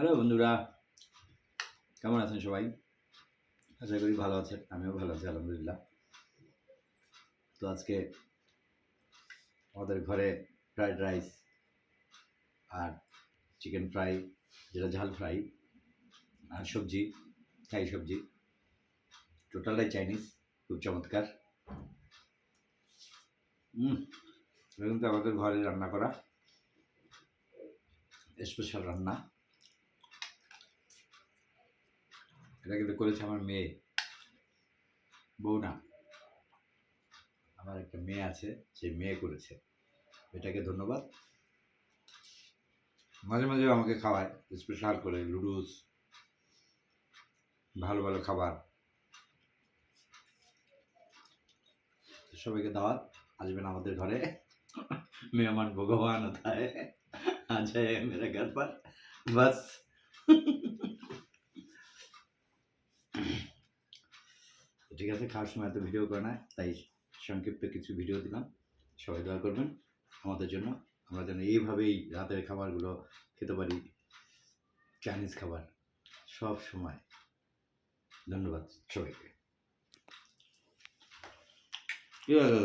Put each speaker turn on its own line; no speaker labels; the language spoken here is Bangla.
হ্যালো বন্ধুরা, কেমন আছেন সবাই? আশা করি ভালো আছেন। আমিও ভালো আছি আলহামদুলিল্লাহ। তো আজকে আমাদের ঘরে ফ্রাইড রাইস আর চিকেন ফ্রাই, যেটা ঝাল ফ্রাই, আর সবজি, থাই সবজি, টোটালটাই চাইনিজ, খুব চমৎকার। এটা কিন্তু আমাদের ঘরে রান্না করা স্পেশাল রান্না। এটা কিন্তু করেছে আমার মেয়ে, বউ না, আমার একটা মেয়ে আছে, সেই মেয়ে করেছে। এটাকে ধন্যবাদ। মাঝে মাঝে আমাকে খাওয়ায় স্পেশাল করে লুডুস, ভালো ভালো খাবার। সবাইকে দাওয়াত, আসবেন আমাদের ঘরে। মেহমান ভগবান होता है, आ जाए मेरे घर पर बस। ঠিক আছে, খাওয়ার সময় তো ভিডিও করে না, তাই সংক্ষিপ্ত কিছু ভিডিও দিলাম। সবাই দোয়া করবেন আমাদের জন্য, আমরা যেন এইভাবেই রাতের খাবারগুলো খেতে পারি, চাইনিজ খাবার সব সময়। ধন্যবাদ সবাইকে।